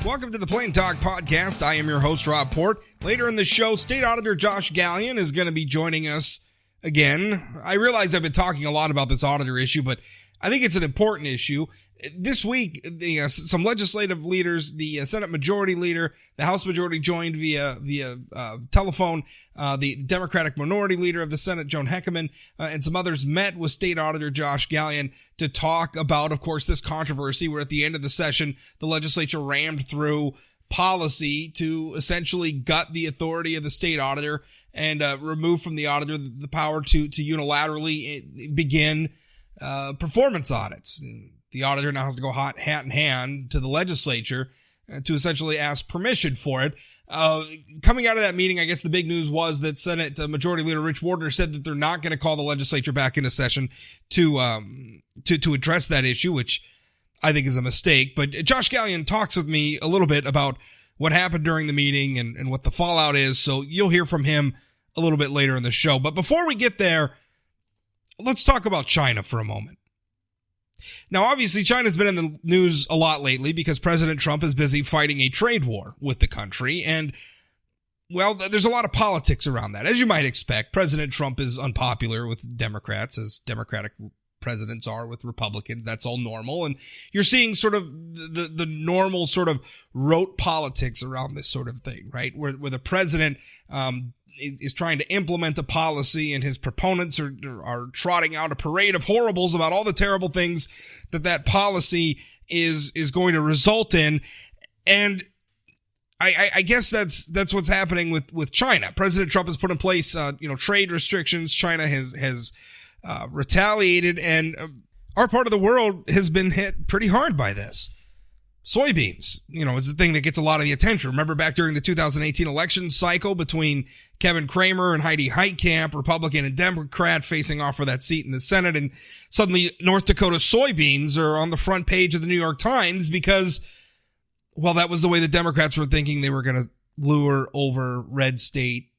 Welcome to the Plain Talk Podcast. I am your host, Rob Port. Later in the show, State Auditor Josh Gallion is going to be joining us again. I realize I've been talking a lot about this auditor issue, but I think it's an important issue. This week, some legislative leaders, the Senate Majority Leader, the House Majority joined via telephone. The Democratic Minority Leader of the Senate, Joan Heckerman, and some others met with State Auditor Josh Gallion to talk about, of course, this controversy where at the end of the session, the legislature rammed through policy to essentially gut the authority of the state auditor and remove from the auditor the power to unilaterally begin performance audits. The auditor now has to go hat in hand to the legislature to essentially ask permission for it. Coming out of that meeting, I guess the big news was that Senate Majority Leader Rich Wardner said that they're not going to call the legislature back into session to address that issue, which I think is a mistake. But Josh Gallion talks with me a little bit about what happened during the meeting and what the fallout is. So you'll hear from him a little bit later in the show. But before we get there, let's talk about China for a moment. Now, obviously, China's been in the news a lot lately because President Trump is busy fighting a trade war with the country. And, well, there's a lot of politics around that. As you might expect, President Trump is unpopular with Democrats, as Democratic presidents are with Republicans. That's all normal. And you're seeing sort of the normal sort of rote politics around this sort of thing, right? Where the president is trying to implement a policy and his proponents are trotting out a parade of horribles about all the terrible things that policy is going to result in. And I guess that's what's happening with China. President Trump has put in place, trade restrictions. China has retaliated, and our part of the world has been hit pretty hard by this. Soybeans, is the thing that gets a lot of the attention. Remember back during the 2018 election cycle between Kevin Cramer and Heidi Heitkamp, Republican and Democrat, facing off for that seat in the Senate, and suddenly North Dakota soybeans are on the front page of the New York Times because, well, that was the way the Democrats were thinking they were going to lure over red state,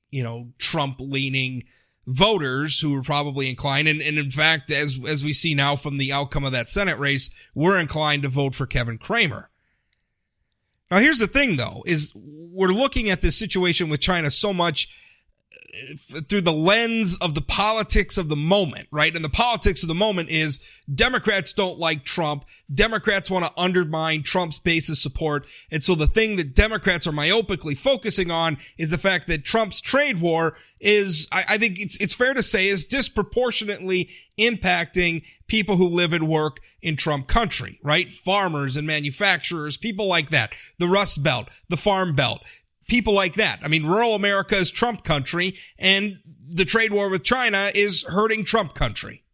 Trump-leaning voters who were probably inclined. And in fact, as we see now from the outcome of that Senate race, we're inclined to vote for Kevin Cramer. Now, here's the thing, though, is we're looking at this situation with China so much through the lens of the politics of the moment, right? And the politics of the moment is Democrats don't like Trump. Democrats want to undermine Trump's base of support. And so the thing that Democrats are myopically focusing on is the fact that Trump's trade war is, I think it's fair to say, is disproportionately impacting people who live and work in Trump country, right? Farmers and manufacturers, people like that. The Rust Belt, the Farm Belt. People like that. I mean, rural America is Trump country, and the trade war with China is hurting Trump country.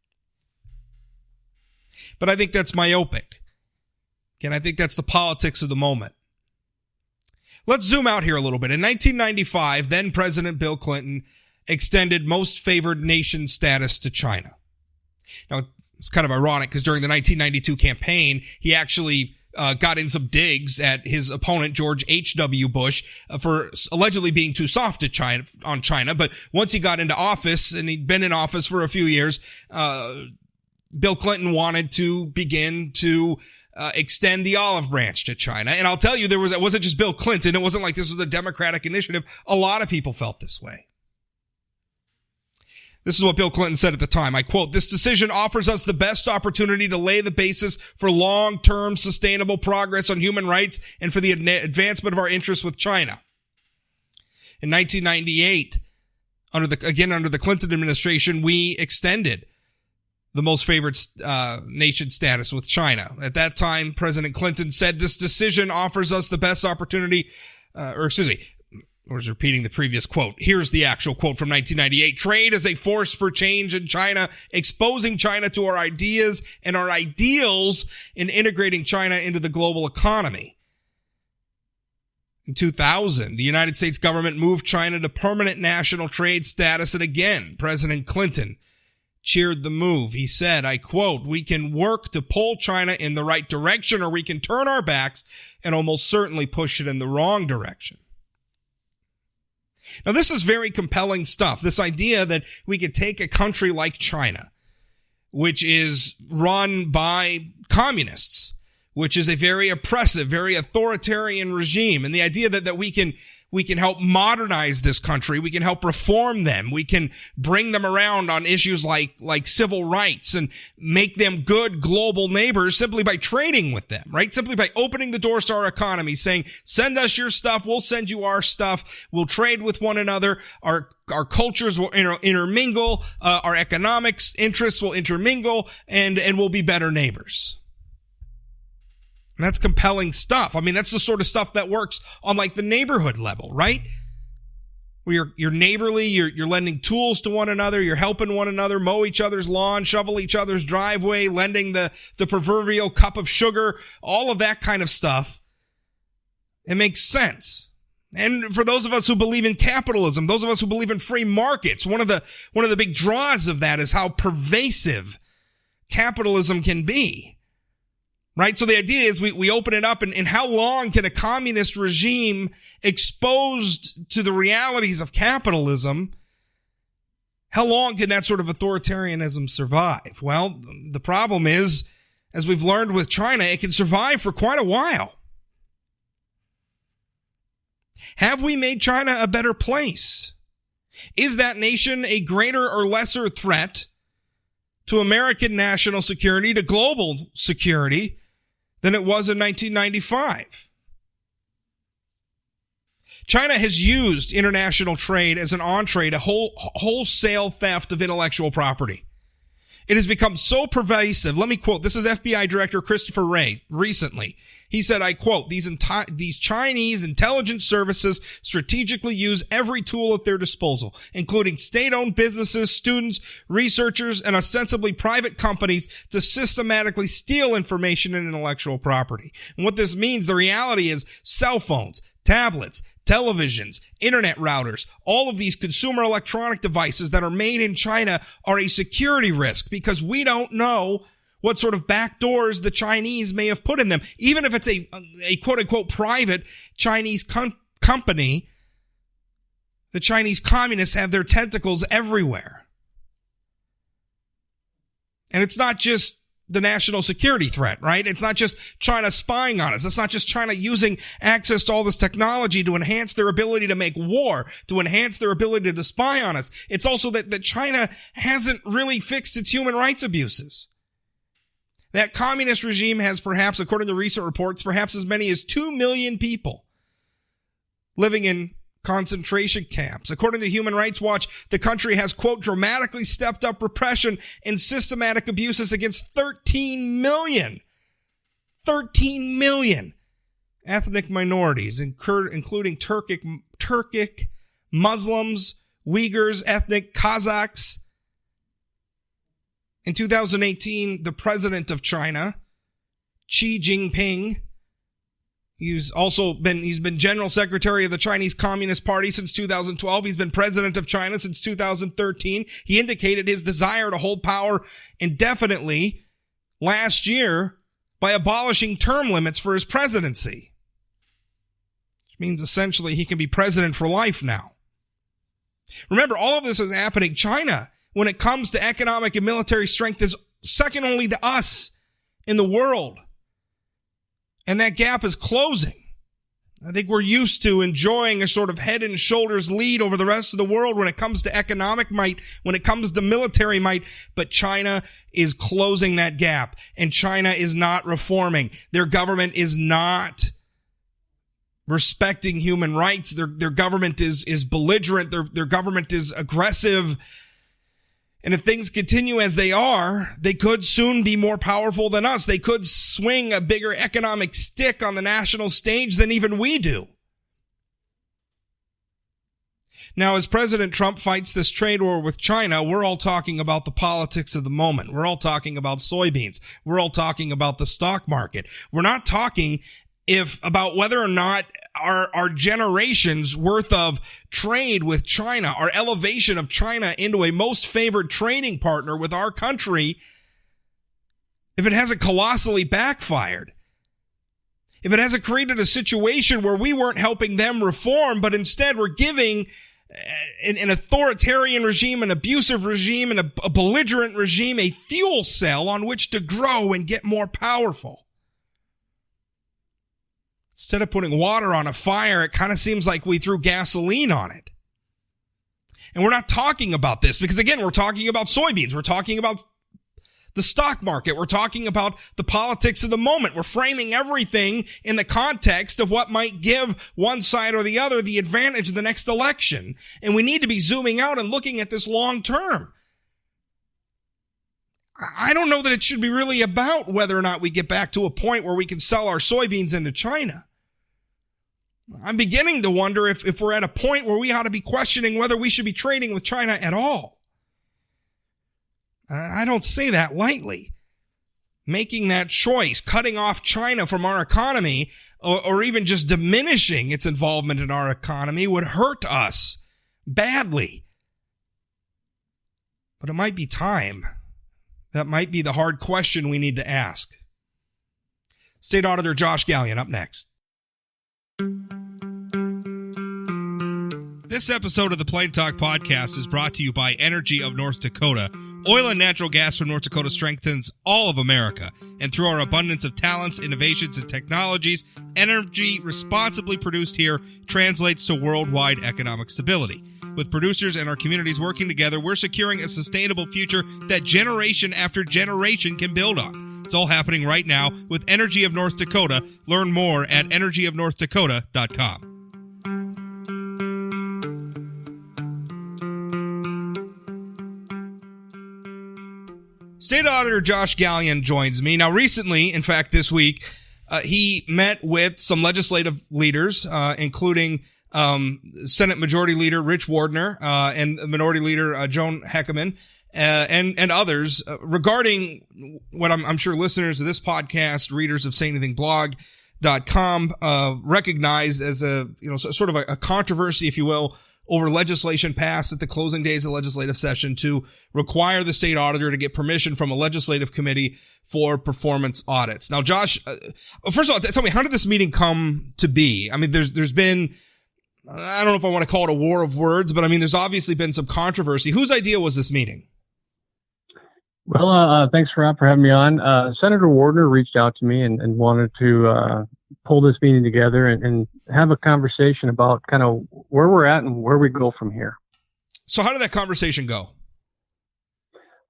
But I think that's myopic. Again, I think that's the politics of the moment. Let's zoom out here a little bit. In 1995, then President Bill Clinton extended most favored nation status to China. Now, it's kind of ironic because during the 1992 campaign, he actually got in some digs at his opponent, George H.W. Bush, for allegedly being too soft on China. But once he got into office, and he'd been in office for a few years, Bill Clinton wanted to begin to extend the olive branch to China. And I'll tell you, it wasn't just Bill Clinton. It wasn't like this was a Democratic initiative. A lot of people felt this way. This is what Bill Clinton said at the time. I quote, "This decision offers us the best opportunity to lay the basis for long-term sustainable progress on human rights and for the advancement of our interests with China." In 1998, under the Clinton administration, we extended the most favored nation status with China. At that time, President Clinton said, "This decision offers us the best opportunity," I was repeating the previous quote. Here's the actual quote from 1998. "Trade is a force for change in China, exposing China to our ideas and our ideals in integrating China into the global economy." In 2000, the United States government moved China to permanent national trade status, and again, President Clinton cheered the move. He said, I quote, "We can work to pull China in the right direction, or we can turn our backs and almost certainly push it in the wrong direction." Now, this is very compelling stuff. This idea that we could take a country like China, which is run by communists, which is a very oppressive, very authoritarian regime. And the idea that we can help modernize this country. We can help reform them. We can bring them around on issues like civil rights and make them good global neighbors simply by trading with them, right? Simply by opening the doors to our economy, saying, send us your stuff. We'll send you our stuff. We'll trade with one another. Our cultures will intermingle. Our economics interests will intermingle, and we'll be better neighbors. And that's compelling stuff. I mean, that's the sort of stuff that works on like the neighborhood level, right? Where you're neighborly, you're lending tools to one another, you're helping one another mow each other's lawn, shovel each other's driveway, lending the proverbial cup of sugar, all of that kind of stuff. It makes sense. And for those of us who believe in capitalism, those of us who believe in free markets, one of the big draws of that is how pervasive capitalism can be. Right? So the idea is we open it up, and how long can a communist regime exposed to the realities of capitalism, how long can that sort of authoritarianism survive? Well, the problem is, as we've learned with China, it can survive for quite a while. Have we made China a better place? Is that nation a greater or lesser threat to American national security, to global security, than it was in 1995. China has used international trade as an entree to wholesale theft of intellectual property. It has become so pervasive. Let me quote. This is FBI Director Christopher Wray recently. He said, I quote, these Chinese intelligence services strategically use every tool at their disposal, including state-owned businesses, students, researchers, and ostensibly private companies to systematically steal information and intellectual property. And what this means, the reality is cell phones, tablets, televisions, internet routers, all of these consumer electronic devices that are made in China are a security risk because we don't know what sort of back doors the Chinese may have put in them. Even if it's a quote-unquote private Chinese company, the Chinese communists have their tentacles everywhere. And it's not just the national security threat, right? It's not just China spying on us. It's not just China using access to all this technology to enhance their ability to make war, to enhance their ability to spy on us. It's also that China hasn't really fixed its human rights abuses. That communist regime has perhaps, according to recent reports, perhaps as many as 2 million people living in concentration camps. According to Human Rights Watch, the country has, quote, dramatically stepped up repression and systematic abuses against 13 million ethnic minorities, including Turkic Muslims, Uyghurs, ethnic Kazakhs. In 2018, the president of China, Xi Jinping, he's been general secretary of the Chinese Communist Party since 2012. He's been president of China since 2013. He indicated his desire to hold power indefinitely last year by abolishing term limits for his presidency. Which means essentially he can be president for life now. Remember, all of this is happening. China, when it comes to economic and military strength, is second only to us in the world. And that gap is closing. I think we're used to enjoying a sort of head and shoulders lead over the rest of the world when it comes to economic might, when it comes to military might, but China is closing that gap, and China is not reforming. Their government is not respecting human rights. Their government is belligerent. Their government is aggressive. And if things continue as they are, they could soon be more powerful than us. They could swing a bigger economic stick on the national stage than even we do. Now, as President Trump fights this trade war with China, we're all talking about the politics of the moment. We're all talking about soybeans. We're all talking about the stock market. We're not talking about whether or not our generations worth of trade with China, our elevation of China into a most favored trading partner with our country, if it hasn't colossally backfired, if it hasn't created a situation where we weren't helping them reform, but instead we're giving an authoritarian regime, an abusive regime, and a belligerent regime a fuel cell on which to grow and get more powerful. Instead of putting water on a fire, it kind of seems like we threw gasoline on it. And we're not talking about this because, again, we're talking about soybeans. We're talking about the stock market. We're talking about the politics of the moment. We're framing everything in the context of what might give one side or the other the advantage in the next election. And we need to be zooming out and looking at this long term. I don't know that it should be really about whether or not we get back to a point where we can sell our soybeans into China. I'm beginning to wonder if we're at a point where we ought to be questioning whether we should be trading with China at all. I don't say that lightly. Making that choice, cutting off China from our economy, or even just diminishing its involvement in our economy would hurt us badly. But it might be time. That might be the hard question we need to ask. State Auditor Josh Gallion up next. This episode of the Plain Talk Podcast is brought to you by Energy of North Dakota. Oil and natural gas from North Dakota strengthens all of America. And through our abundance of talents, innovations, and technologies, energy responsibly produced here translates to worldwide economic stability. With producers and our communities working together, we're securing a sustainable future that generation after generation can build on. It's all happening right now with Energy of North Dakota. Learn more at energyofnorthdakota.com. State Auditor Josh Gallion joins me. Now, recently, in fact, this week, he met with some legislative leaders, including Senate Majority Leader Rich Wardner and Minority Leader Joan Heckerman and others regarding what I'm sure listeners of this podcast, readers of SayAnythingBlog.com recognize as sort of a controversy, if you will, over legislation passed at the closing days of the legislative session to require the state auditor to get permission from a legislative committee for performance audits. Now, Josh, first of all, tell me, how did this meeting come to be? I mean, there's been, I don't know if I want to call it a war of words, but I mean, there's obviously been some controversy. Whose idea was this meeting? Well, thanks, Rob, for having me on. Senator Wardner reached out to me and wanted to pull this meeting together and have a conversation about kind of where we're at and where we go from here. So how did that conversation go?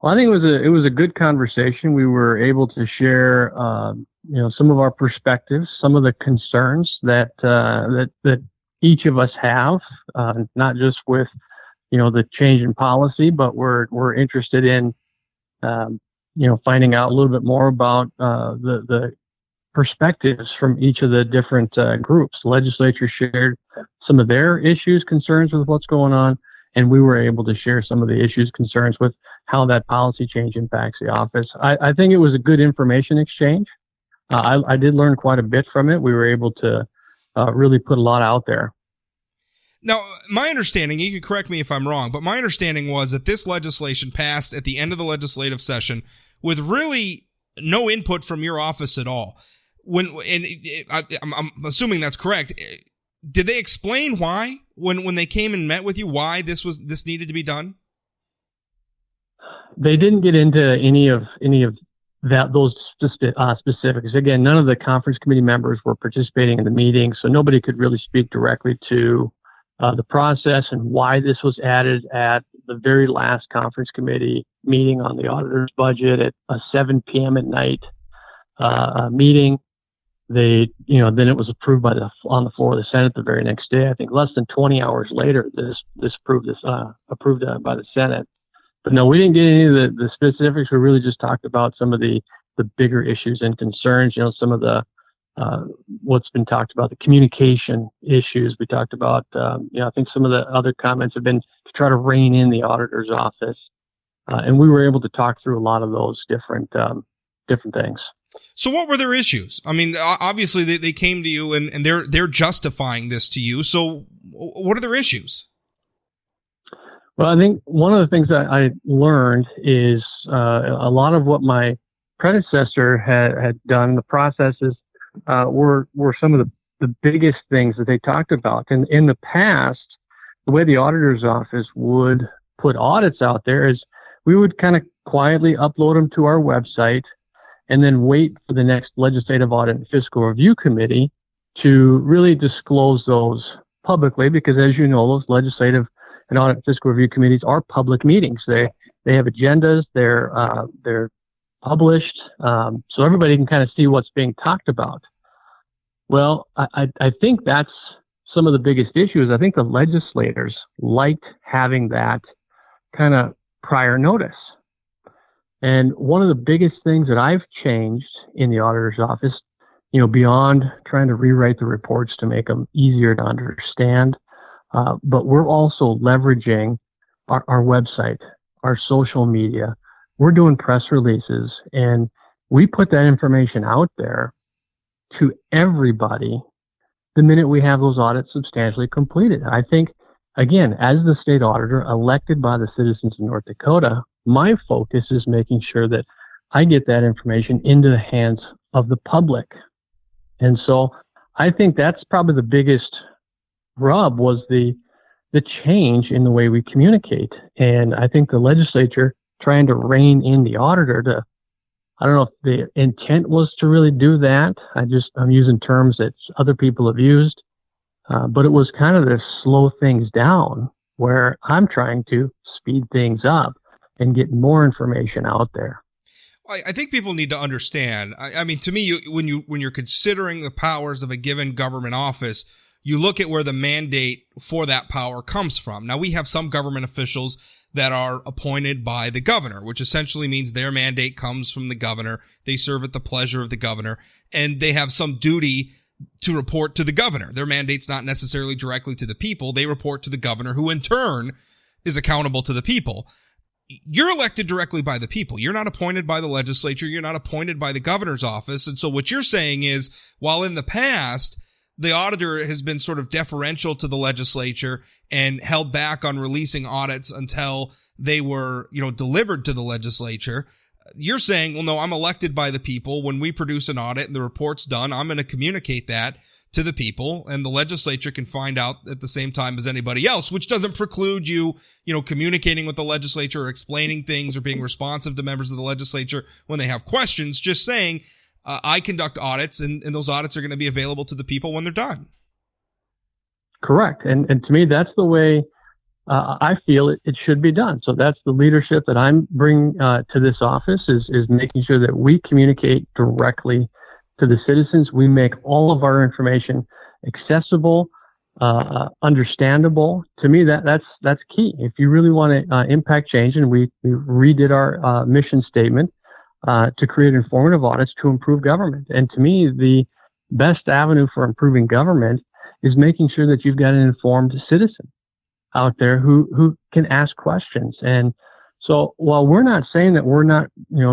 Well, I think it was a good conversation. We were able to share, some of our perspectives, some of the concerns that each of us have, not just with, the change in policy, but we're interested in, finding out a little bit more about the perspectives from each of the different groups. The legislature shared some of their issues, concerns with what's going on, and we were able to share some of the issues, concerns with how that policy change impacts the office. I think it was a good information exchange. I did learn quite a bit from it. We were able to really put a lot out there. Now, my understanding, you can correct me if I'm wrong, but my understanding was that this legislation passed at the end of the legislative session with really no input from your office at all. I'm assuming that's correct. Did they explain why when they came and met with you, why this needed to be done? They didn't get into any of those specifics. Again, none of the conference committee members were participating in the meeting, so nobody could really speak directly to the process and why this was added at the very last conference committee meeting on the auditor's budget at 7 p.m. at night meeting. Then it was approved on the floor of the Senate the very next day. I think less than 20 hours later, this approved by the Senate. But no, we didn't get any of the specifics. We really just talked about some of the bigger issues and concerns. Some of the what's been talked about, the communication issues. We talked about, I think some of the other comments have been to try to rein in the auditor's office, and we were able to talk through a lot of those different things. So what were their issues? I mean, obviously they came to you and they're justifying this to you. So what are their issues? Well, I think one of the things that I learned is a lot of what my predecessor had done, the processes were some of the biggest things that they talked about. And in the past, the way the auditor's office would put audits out there is we would kind of quietly upload them to our website and then wait for the next legislative audit and fiscal review committee to really disclose those publicly, because as you know, those legislative and audit fiscal review committees are public meetings. They have agendas. They're published, so everybody can kind of see what's being talked about. Well, I think that's some of the biggest issues. I think the legislators liked having that kind of prior notice. And one of the biggest things that I've changed in the auditor's office, beyond trying to rewrite the reports to make them easier to understand, but we're also leveraging our website, our social media. We're doing press releases, and we put that information out there to everybody the minute we have those audits substantially completed. I think, again, as the state auditor elected by the citizens of North Dakota, my focus is making sure that I get that information into the hands of the public. And so I think that's probably the biggest rub, was the change in the way we communicate. And I think the legislature trying to rein in the auditor to, I don't know if the intent was to really do that. I'm using terms that other people have used, but it was kind of to slow things down, where I'm trying to speed things up and get more information out there. I think people need to understand. I mean, to me, when you're considering the powers of a given government office, you look at where the mandate for that power comes from. Now, we have some government officials that are appointed by the governor, which essentially means their mandate comes from the governor. They serve at the pleasure of the governor, and they have some duty to report to the governor. Their mandate's not necessarily directly to the people. They report to the governor, who in turn is accountable to the people. You're elected directly by the people. You're not appointed by the legislature. You're not appointed by the governor's office. And so what you're saying is, while in the past, the auditor has been sort of deferential to the legislature and held back on releasing audits until they were, delivered to the legislature, you're saying, well, no, I'm elected by the people. When we produce an audit and the report's done, I'm going to communicate that to the people, and the legislature can find out at the same time as anybody else, which doesn't preclude you, communicating with the legislature or explaining things or being responsive to members of the legislature when they have questions. Just saying, I conduct audits, and those audits are going to be available to the people when they're done. Correct. And to me, that's the way I feel it should be done. So that's the leadership that I'm bringing to this office, is making sure that we communicate directly to the citizens. We make all of our information accessible, understandable. To me, that's key. If you really want to impact change, and we redid our mission statement to create informative audits to improve government. And to me, the best avenue for improving government is making sure that you've got an informed citizen out there who can ask questions. And so while we're not saying that we're not,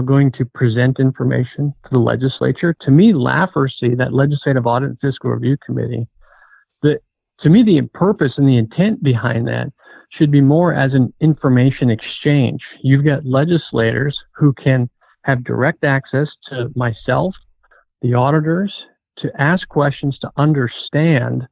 going to present information to the legislature, to me, LAFRC, that Legislative Audit and Fiscal Review Committee, to me, the purpose and the intent behind that should be more as an information exchange. You've got legislators who can have direct access to myself, the auditors, to ask questions, to understand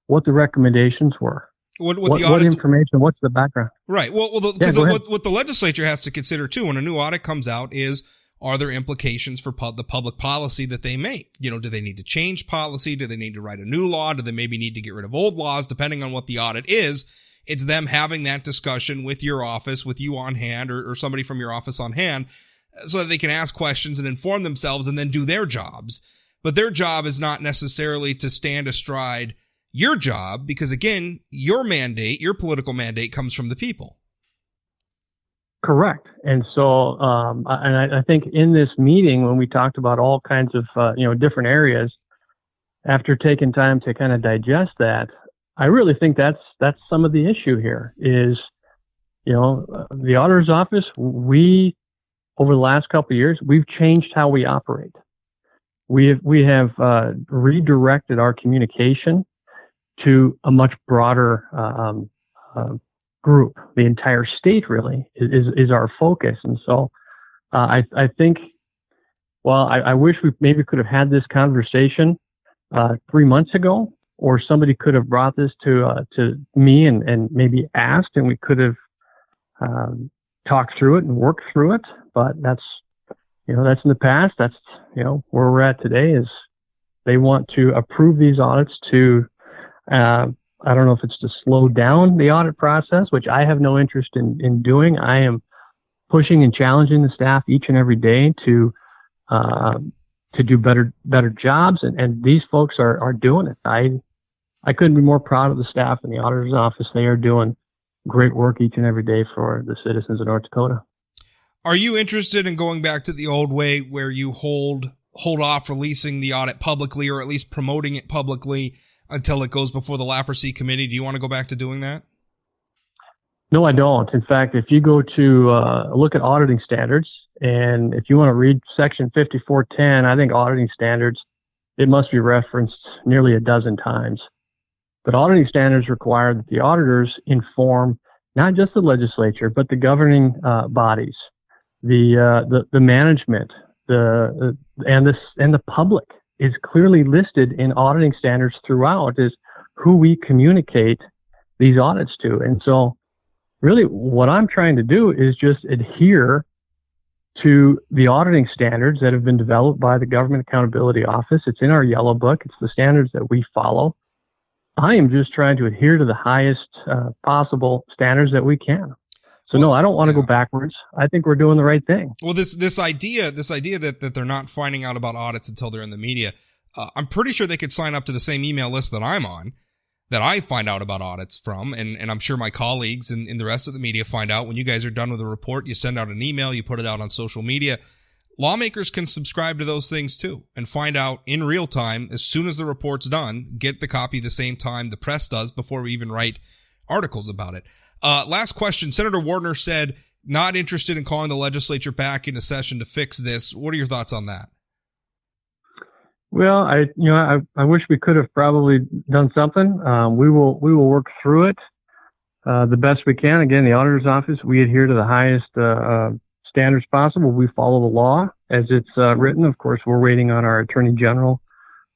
what the recommendations were. What information? What's the background? Right. Well, because what the legislature has to consider too when a new audit comes out is, are there implications for the public policy that they make? Do they need to change policy? Do they need to write a new law? Do they maybe need to get rid of old laws? Depending on what the audit is, it's them having that discussion with your office, with you on hand, or somebody from your office on hand, so that they can ask questions and inform themselves and then do their jobs. But their job is not necessarily to stand astride your job, because again, your political mandate comes from the people. Correct. And so, I think in this meeting, when we talked about all kinds of, different areas, after taking time to kind of digest that, I really think that's some of the issue here is, the auditor's office, over the last couple of years, we've changed how we operate. We have redirected our communication to a much broader group. The entire state really is our focus. And so I think, I wish we maybe could have had this conversation 3 months ago, or somebody could have brought this to me and maybe asked, and we could have talked through it and worked through it. But that's in the past. That's, where we're at today is They want to approve these audits to, I don't know if it's to slow down the audit process, which I have no interest in doing. I am pushing and challenging the staff each and every day to do better jobs, and these folks are doing it. I couldn't be more proud of the staff in the auditor's office. They are doing great work each and every day for the citizens of North Dakota. Are you interested in going back to the old way where you hold off releasing the audit publicly, or at least promoting it publicly until it goes before the Lafferty Committee? Do you want to go back to doing that? No, I don't. In fact, if you go to look at auditing standards, and if you want to read Section 5410, I think auditing standards, it must be referenced nearly a dozen times. But auditing standards require that the auditors inform not just the legislature, but the governing bodies, the management, and the public is clearly listed in auditing standards throughout as who we communicate these audits to. And so really what I'm trying to do is just adhere to the auditing standards that have been developed by the Government Accountability Office. It's in our yellow book. It's the standards that we follow. I am just trying to adhere to the highest possible standards that we can. So no, I don't want to go backwards. I think we're doing the right thing. Well, this idea that they're not finding out about audits until they're in the media, I'm pretty sure they could sign up to the same email list that I'm on, that I find out about audits from, and I'm sure my colleagues and the rest of the media find out. When you guys are done with a report, you send out an email, you put it out on social media. Lawmakers can subscribe to those things too and find out in real time as soon as the report's done, get the copy the same time the press does before we even write articles about it. Last question. Senator Wardner said not interested in calling the legislature back into session to fix this. What are your thoughts on that? Well, I wish we could have probably done something. We will work through it the best we can. Again, the auditor's office, we adhere to the highest standards possible. We follow the law as it's written. Of course, we're waiting on our Attorney General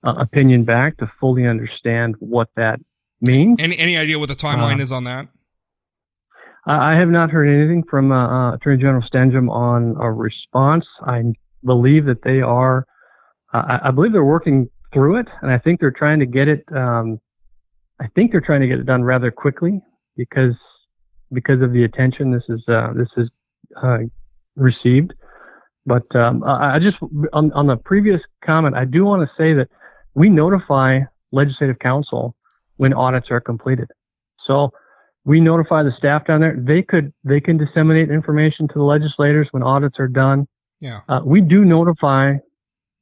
opinion back to fully understand what that means. Any idea what the timeline is on that? I have not heard anything from Attorney General Stenjum on a response. I believe that they are. I believe they're working through it, and I think they're trying to get it. I think they're trying to get it done rather quickly because of the attention this is received. But I just on the previous comment, I do want to say that we notify Legislative Council when audits are completed. So we notify the staff down there. They can disseminate information to the legislators when audits are done. Yeah. We do notify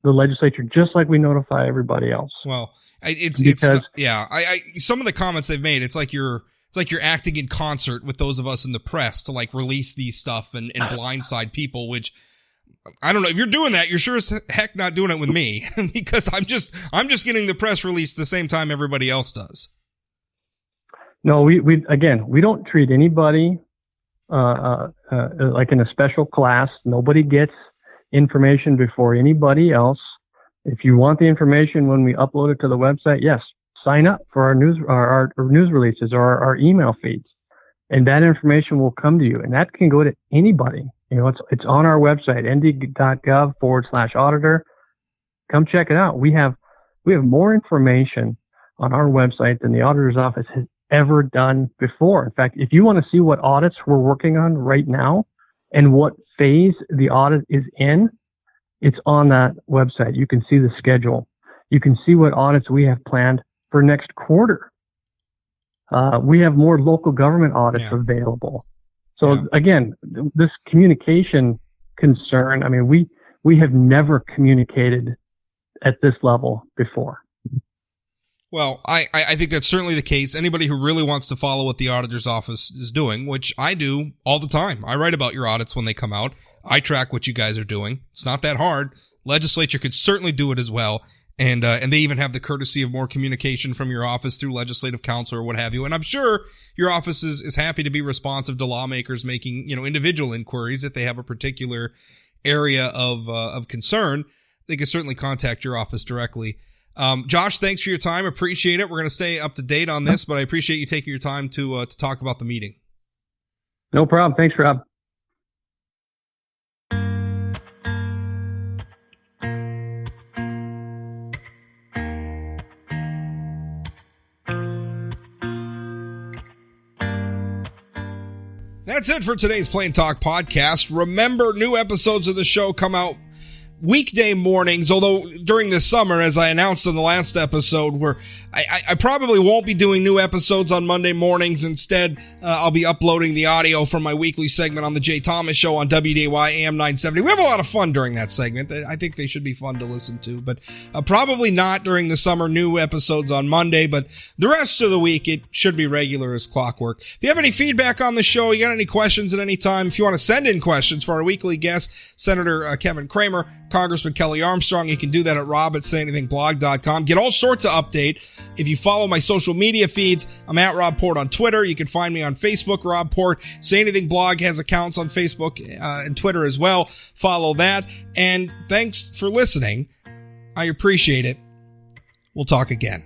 the legislature just like we notify everybody else. Well, it's some of the comments they've made, it's like you're acting in concert with those of us in the press to like release these stuff and blindside people, which I don't know if you're doing that. You're sure as heck not doing it with me because I'm just getting the press release the same time everybody else does. No, we don't treat anybody like in a special class. Nobody gets information before anybody else. If you want the information when we upload it to the website, yes, sign up for our news releases or our email feeds, and that information will come to you. And that can go to anybody. It's on our website, nd.gov/auditor. Come check it out. We have more information on our website than the auditor's office has ever done before. In fact, if you want to see what audits we're working on right now and what phase the audit is in, it's on that website. You can see the schedule. You can see what audits we have planned for next quarter. We have more local government audits available. So again, this communication concern, I mean, we have never communicated at this level before. Well, I think that's certainly the case. Anybody who really wants to follow what the auditor's office is doing, which I do all the time. I write about your audits when they come out. I track what you guys are doing. It's not that hard. Legislature could certainly do it as well. And they even have the courtesy of more communication from your office through legislative counsel or what have you. And I'm sure your office is happy to be responsive to lawmakers making, individual inquiries. If they have a particular area of concern, they can certainly contact your office directly. Josh, thanks for your time. Appreciate it. We're going to stay up to date on this, but I appreciate you taking your time to talk about the meeting. No problem. Thanks, Rob. That's it for today's Plain Talk podcast. Remember, new episodes of the show come out weekday mornings, although during the summer, as I announced in the last episode, where I probably won't be doing new episodes on Monday mornings. Instead, I'll be uploading the audio from my weekly segment on the Jay Thomas Show on WDY AM 970. We have a lot of fun during that segment. I think they should be fun to listen to, but probably not during the summer, new episodes on Monday, but the rest of the week, it should be regular as clockwork. If you have any feedback on the show, you got any questions at any time, if you want to send in questions for our weekly guest, Senator Kevin Cramer, Congressman Kelly Armstrong, you can do that at rob@sayanythingblog.com. Get all sorts of update. If you follow my social media feeds, I'm at Rob Port on Twitter. You can find me on Facebook, Rob Port. Say Anything Blog has accounts on Facebook and Twitter as well. Follow that. And thanks for listening. I appreciate it. We'll talk again.